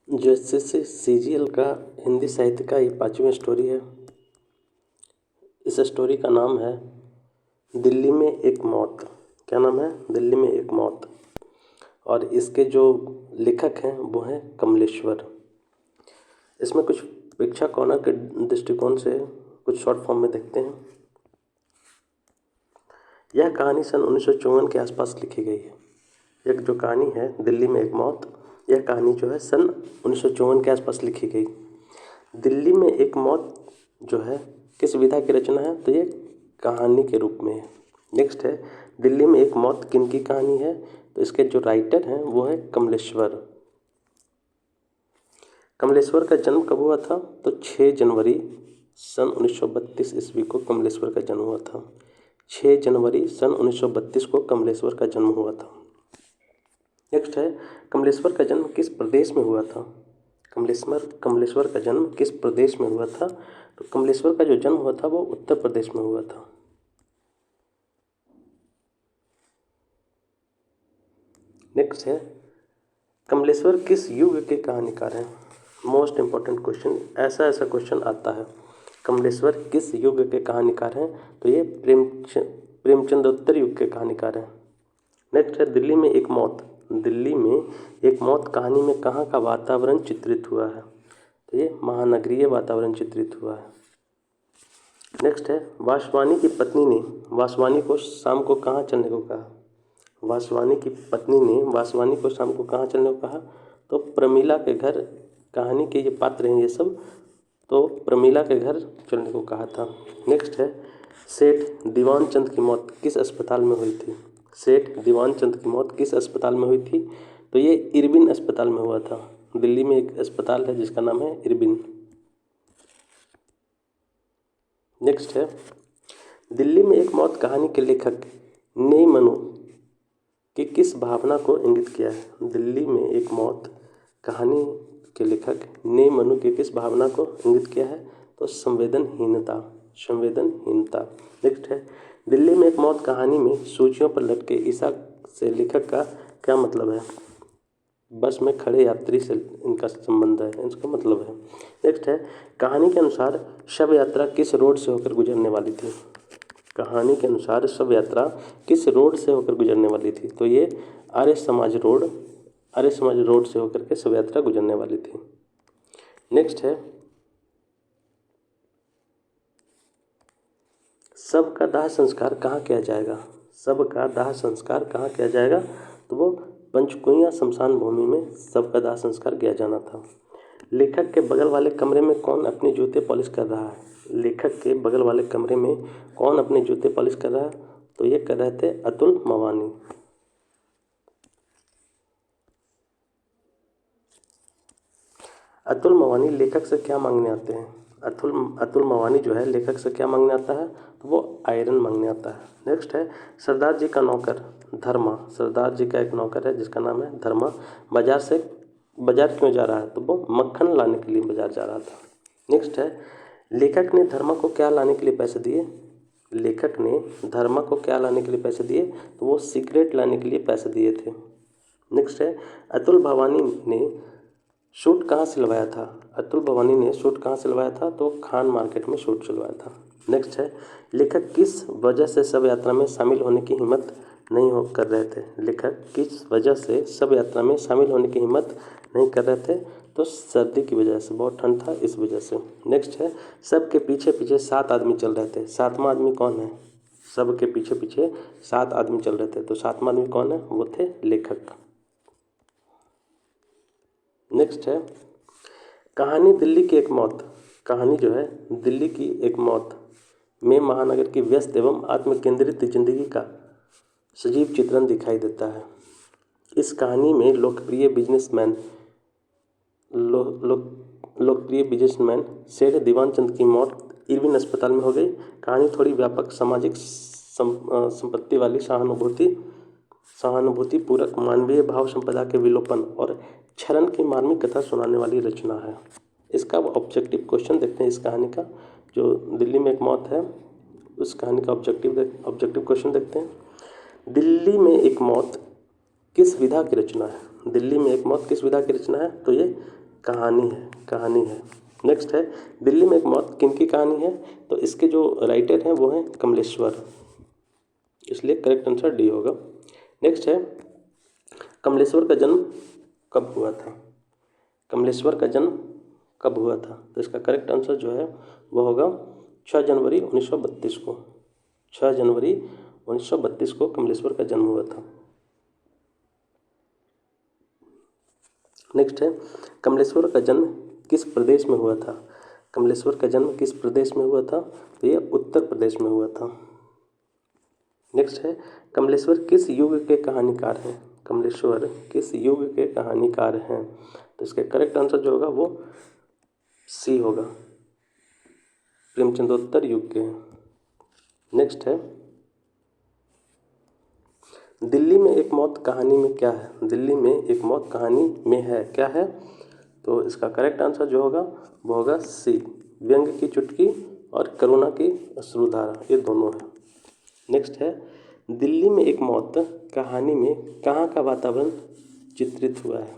जो SSC CGL का हिंदी साहित्य का ये 5वीं स्टोरी है। इस स्टोरी का नाम है दिल्ली में एक मौत। क्या नाम है? दिल्ली में एक मौत। और इसके जो लेखक हैं वो हैं कमलेश्वर। इसमें कुछ प्रेक्षक कोना के दृष्टिकोण से कुछ शॉर्ट फॉर्म में देखते हैं। यह कहानी सन 1954 के आसपास लिखी गई है। एक जो कहानी है दिल्ली में एक मौत, यह कहानी जो है सन 1954 के आसपास लिखी गई। दिल्ली में एक मौत जो है किस विधा की रचना है? तो ये कहानी के रूप में है। नेक्स्ट है दिल्ली में एक मौत किनकी कहानी है? तो इसके जो राइटर हैं वो है कमलेश्वर। कमलेश्वर का जन्म कब हुआ था? तो 6 जनवरी सन 1932 ईस्वी को कमलेश्वर का जन्म हुआ था। 6 जनवरी सन 1932 को कमलेश्वर का जन्म हुआ था। नेक्स्ट है कमलेश्वर का जन्म किस प्रदेश में हुआ था? कमलेश्वर का जन्म किस प्रदेश में हुआ था? तो कमलेश्वर का जो जन्म हुआ था वो उत्तर प्रदेश में हुआ था। नेक्स्ट है कमलेश्वर किस युग के कहानीकार हैं? मोस्ट इम्पॉर्टेंट क्वेश्चन, ऐसा क्वेश्चन आता है। कमलेश्वर किस युग के कहानीकार हैं? तो ये प्रेमचंदोत्तर युग के कहानीकार हैं। नेक्स्ट है दिल्ली में एक मौत। दिल्ली में एक मौत कहानी में कहाँ का वातावरण चित्रित हुआ है? तो ये महानगरीय वातावरण चित्रित हुआ है। नेक्स्ट है वासवानी की पत्नी ने वासवानी को शाम को कहाँ चलने को कहा? वासवानी की पत्नी ने वासवानी को शाम को कहाँ चलने को कहा? तो प्रमीला के घर। कहानी के ये पात्र हैं ये सब, तो प्रमीला के घर चलने को कहा था। नेक्स्ट है सेठ दीवान चंद की मौत किस अस्पताल में हुई थी? सेठ दीवान चंद की मौत किस अस्पताल में हुई थी? तो ये इरबिन अस्पताल में हुआ था। दिल्ली में एक अस्पताल है जिसका नाम है इरबिन। नेक्स्ट है दिल्ली में एक मौत कहानी के लेखक ने मनु की किस भावना को इंगित किया है? दिल्ली में एक मौत कहानी के लेखक ने मनु की किस भावना को इंगित किया है? तो संवेदनहीनता। नेक्स्ट है दिल्ली में एक मौत कहानी में सूचियों पर लटके ईसा से लेखक का क्या मतलब है? बस में खड़े यात्री से इनका संबंध है, इसका मतलब है। नेक्स्ट है कहानी के अनुसार शव यात्रा किस रोड से होकर गुजरने वाली थी? कहानी के अनुसार शव यात्रा किस रोड से होकर गुजरने वाली थी? तो ये आर्य समाज रोड से होकर के शव यात्रा गुजरने वाली थी। नेक्स्ट है शव का दाह संस्कार कहाँ किया जाएगा? शव का दाह संस्कार कहाँ किया जाएगा? तो वो पंचकुइयां शमशान भूमि में शव का दाह संस्कार किया जाना था। लेखक के बगल वाले कमरे में कौन अपने जूते पॉलिश कर रहा है? लेखक के बगल वाले कमरे में कौन अपने जूते पॉलिश कर रहा है? तो ये कर रहे थे अतुल मवानी। अतुल मवानी लेखक से क्या मांगने आते हैं? अतुल मवानी जो है लेखक से क्या मांगने आता है? तो वो आयरन मांगने आता है। नेक्स्ट है सरदार जी का नौकर धर्मा। सरदार जी का एक नौकर है जिसका नाम है धर्मा। बाजार क्यों जा रहा है? तो वो मक्खन लाने के लिए बाजार जा रहा था। नेक्स्ट है लेखक ने धर्मा को क्या लाने के लिए पैसे दिए? लेखक ने धर्मा को क्या लाने के लिए पैसे दिए? तो वो सिगरेट लाने के लिए पैसे दिए थे। नेक्स्ट है अतुल भवानी ने सूट कहाँ सिलवाया था? अतुल भवानी ने सूट कहाँ सिलवाया था? तो खान मार्केट में सूट सिलवाया था। नेक्स्ट है लेखक किस वजह से शव यात्रा में शामिल होने की हिम्मत नहीं कर रहे थे? लेखक किस वजह से शव यात्रा में शामिल होने की हिम्मत नहीं कर रहे थे? तो सर्दी की वजह से, बहुत ठंड था इस वजह से। नेक्स्ट है सबके पीछे पीछे 7 आदमी चल रहे थे। 7वां आदमी कौन है? सबके पीछे पीछे 7 आदमी चल रहे थे, तो 7वां आदमी कौन है? वो थे लेखक। नेक्स्ट है कहानी दिल्ली की एक मौत। कहानी जो है दिल्ली की एक मौत में महानगर की व्यस्त एवं आत्मकेंद्रित जिंदगी का सजीव चित्रण दिखाई देता है। इस कहानी में लोकप्रिय बिजनेसमैन सेठ दीवान चंद की मौत इरविन अस्पताल में हो गई। कहानी थोड़ी व्यापक सामाजिक संपत्ति वाली सहानुभूति पूरक मानवीय भाव संपदा के विलोपन और क्षरण की मार्मिक कथा सुनाने वाली रचना है। इसका ऑब्जेक्टिव क्वेश्चन देखते हैं। इस कहानी का जो दिल्ली में एक मौत है उस कहानी का ऑब्जेक्टिव क्वेश्चन देखते हैं। दिल्ली में एक मौत किस विधा की रचना है? दिल्ली में एक मौत किस विधा की रचना है? तो ये कहानी है। नेक्स्ट है दिल्ली में एक मौत किनकी कहानी है, तो इसके जो राइटर हैं वो हैं कमलेश्वर, इसलिए करेक्ट आंसर डी होगा। नेक्स्ट है कमलेश्वर का जन्म कब हुआ था, कमलेश्वर का जन्म कब हुआ था, तो इसका करेक्ट आंसर जो है वो होगा 6 जनवरी 1932 को। 6 जनवरी 1932 को कमलेश्वर का जन्म हुआ था। नेक्स्ट है कमलेश्वर का जन्म किस प्रदेश में हुआ था, कमलेश्वर का जन्म किस प्रदेश में हुआ था, तो ये उत्तर प्रदेश में हुआ था। नेक्स्ट है कमलेश्वर किस युग के कहानीकार हैं, कमलेश्वर किस युग के कहानीकार हैं, तो इसका करेक्ट आंसर जो होगा वो सी होगा, प्रेमचंदोत्तर युग के हैं। नेक्स्ट है दिल्ली में एक मौत कहानी में क्या है, दिल्ली में एक मौत कहानी में है क्या है, तो इसका करेक्ट आंसर जो होगा वो होगा सी, व्यंग की चुटकी और करुणा की अश्रुधारा, ये दोनों है। नेक्स्ट है दिल्ली में एक मौत कहानी में कहाँ का वातावरण चित्रित हुआ है,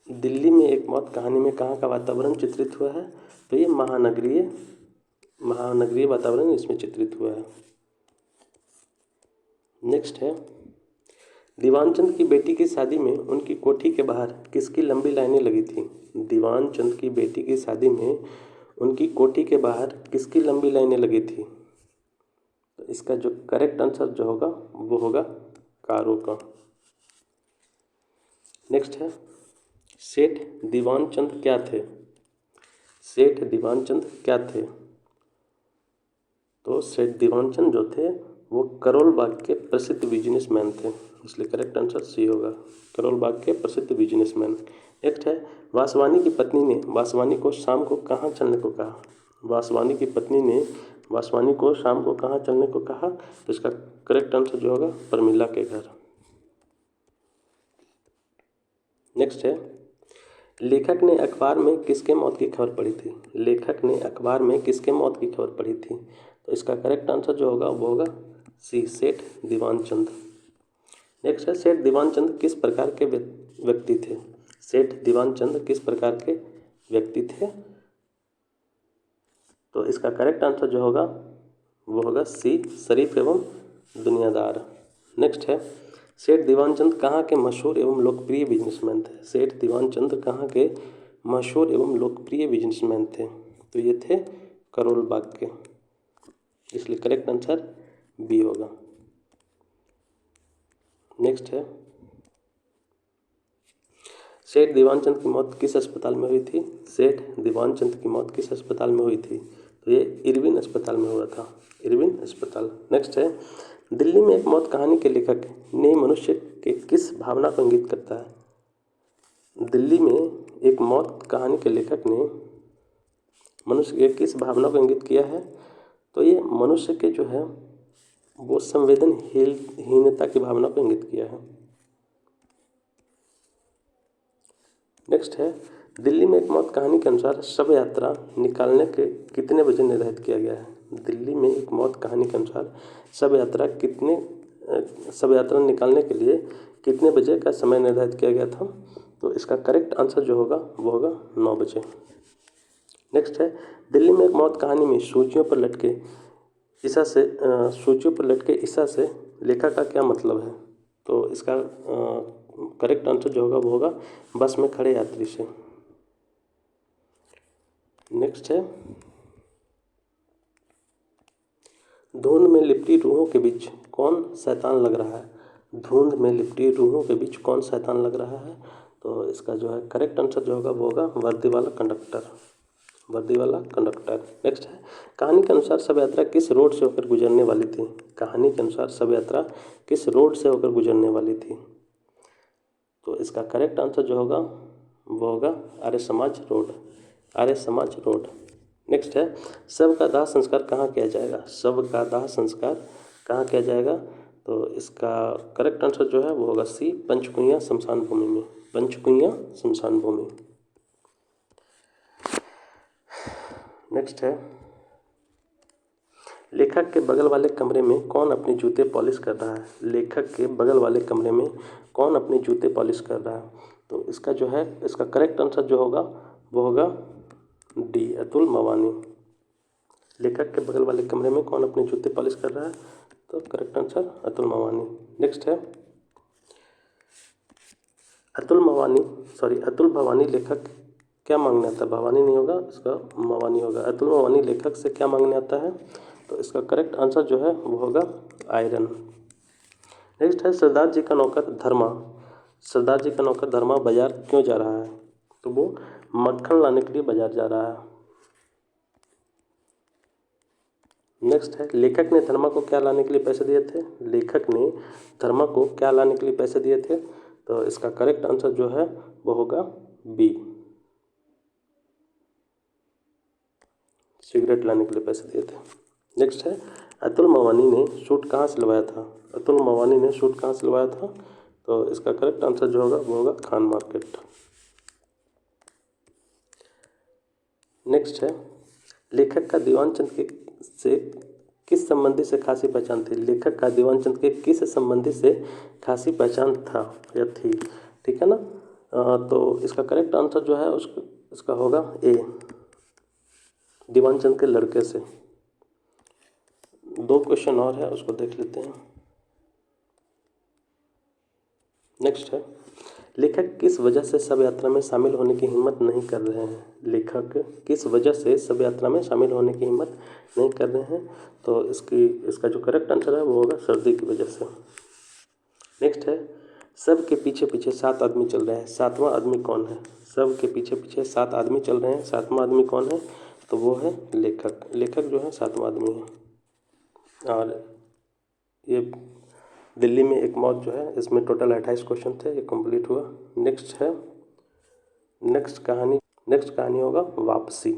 दिल्ली में एक मौत कहानी में कहाँ का वातावरण चित्रित हुआ है, तो ये महानगरीय वातावरण इसमें चित्रित हुआ है। नेक्स्ट है दीवान चंद की बेटी की शादी में उनकी कोठी के बाहर किसकी लंबी लाइनें लगी थी, दीवान चंद की बेटी की शादी में उनकी कोठी के बाहर किसकी लंबी लाइनें लगी थी, तो इसका जो करेक्ट आंसर जो होगा वो होगा कारों का। नेक्स्ट है सेठ दीवान चंद क्या थे, सेठ दीवान चंद क्या थे, तो सेठ दीवान चंद जो थे वो करोल बाग के प्रसिद्ध बिजनेसमैन थे, इसलिए करेक्ट आंसर सी होगा, करोल बाग के प्रसिद्ध बिजनेसमैन। नेक्स्ट है वासवानी की पत्नी ने वासवानी को शाम को कहाँ चलने को कहा, वासवानी की पत्नी ने वासवानी को शाम को कहाँ चलने को कहा, तो इसका करेक्ट आंसर जो होगा प्रमिला के घर। नेक्स्ट है लेखक ने अखबार में किसके मौत की खबर पढ़ी थी, लेखक ने अखबार में किसके मौत की खबर पढ़ी थी, तो इसका करेक्ट आंसर जो होगा वो होगा सी, सेठ दीवान चंद। नेक्स्ट है सेठ दीवान चंद किस प्रकार के व्यक्ति थे, सेठ दीवान चंद किस प्रकार के व्यक्ति थे, तो इसका करेक्ट आंसर जो होगा वो होगा सी, शरीफ एवं दुनियादार। नेक्स्ट है सेठ दीवान चंद कहाँ के मशहूर एवं लोकप्रिय बिजनेसमैन थे, सेठ दीवान चंद कहाँ के मशहूर एवं लोकप्रिय बिजनेसमैन थे, तो ये थे करोल बाग के, इसलिए करेक्ट आंसर बी होगा। नेक्स्ट है सेठ दीवान चंद की मौत किस अस्पताल में हुई थी, सेठ दीवान चंद की मौत किस अस्पताल में हुई थी, तो ये इरविन अस्पताल में हुआ था, इरविन अस्पताल। नेक्स्ट है दिल्ली में एक मौत कहानी के लेखक ने मनुष्य के किस भावना को इंगित करता है, दिल्ली में एक मौत कहानी के लेखक ने मनुष्य के किस भावना को इंगित किया है, तो ये मनुष्य के जो है वो संवेदनहीनता की भावना को इंगित किया है। नेक्स्ट है दिल्ली में एक मौत कहानी के अनुसार शव यात्रा निकालने के कितने बजे निर्धारित किया गया है, दिल्ली में एक मौत कहानी के अनुसार शव यात्रा निकालने के लिए कितने बजे का समय निर्धारित किया गया था, तो इसका करेक्ट आंसर जो होगा वो होगा 9 बजे। नेक्स्ट है दिल्ली में एक मौत कहानी में सूचियों पर लटके ईसा से लेखा का क्या मतलब है, तो इसका करेक्ट आंसर जो होगा वो होगा बस में खड़े यात्री से। नेक्स्ट है धुंध में लिपटी रूहों के बीच कौन शैतान लग रहा है, धुंध में लिपटी रूहों के बीच कौन शैतान लग रहा है, तो इसका जो है करेक्ट आंसर जो होगा वो होगा वर्दी वाला कंडक्टर, वर्दी वाला कंडक्टर। नेक्स्ट है कहानी के अनुसार शव यात्रा किस रोड से होकर गुजरने वाली थी, कहानी के अनुसार शव यात्रा किस रोड से होकर गुजरने वाली थी, तो इसका करेक्ट आंसर जो होगा वो होगा Arya Samaj road, Arya Samaj road. Next है शव का दाह संस्कार कहाँ किया जाएगा, शव का दाह संस्कार कहाँ किया जाएगा, तो इसका करेक्ट आंसर जो है वो होगा सी, पंचकुइयाँ शमशान भूमि में, पंचकुइयाँ शमशान भूमि। नेक्स्ट है लेखक के बगल वाले कमरे में कौन अपने जूते पॉलिश कर रहा है, लेखक के बगल वाले कमरे में कौन अपने जूते पॉलिश कर रहा है? तो इसका जो है, इसका करेक्ट आंसर जो होगा वो होगा डी, अतुल मवानी। लेखक के बगल वाले कमरे में कौन अपने जूते पॉलिश कर रहा है? तो करेक्ट आंसर अतुल मवानी। नेक्स्ट है अतुल भवानी लेखक क्या मांगने आता है? भवानी नहीं होगा, इसका मवानी होगा। अतुल मवानी लेखक से क्या मांगने आता है? तो इसका करेक्ट आंसर जो है वो होगा आयरन। नेक्स्ट है सरदार जी का नौकर धर्मा बाजार क्यों जा रहा है? तो वो मक्खन लाने के लिए बाजार जा रहा है। नेक्स्ट है लेखक ने धर्मा को क्या लाने के लिए पैसे दिए थे? लेखक ने धर्मा को क्या लाने के लिए पैसे दिए थे? तो इसका करेक्ट आंसर जो है वो होगा बी, सिगरेट लाने के लिए पैसे दिए थे। नेक्स्ट है अतुल मवानी ने सूट कहाँ सिलवाया था? अतुल मवानी ने सूट कहाँ सिलवाया था? तो इसका करेक्ट आंसर जो होगा वो होगा खान मार्केट। नेक्स्ट है लेखक का दीवान चंद से किस संबंधी से खासी पहचान थी? लेखक का दीवान चंद के किस संबंधी से खासी पहचान था या थी? ठीक है ना। तो इसका करेक्ट आंसर जो है इसका होगा ए, दीवान चंद के लड़के से। 2 क्वेश्चन और है, उसको देख लेते हैं। नेक्स्ट है लेखक किस वजह से शव यात्रा में शामिल होने की हिम्मत नहीं कर रहे हैं? लेखक किस वजह से शव यात्रा में शामिल होने की हिम्मत नहीं कर रहे हैं? तो इसका जो करेक्ट आंसर है वो होगा सर्दी की वजह से। नेक्स्ट है सब के पीछे पीछे 7 आदमी चल रहे हैं, 7वां आदमी कौन है? सब के पीछे पीछे 7 आदमी चल रहे हैं, 7वां आदमी कौन है? तो वो है लेखक। लेखक जो है 7वां आदमी है। और ये दिल्ली में एक मौत जो है, इसमें टोटल 28 क्वेश्चन थे, ये कंप्लीट हुआ। नेक्स्ट कहानी होगा वापसी।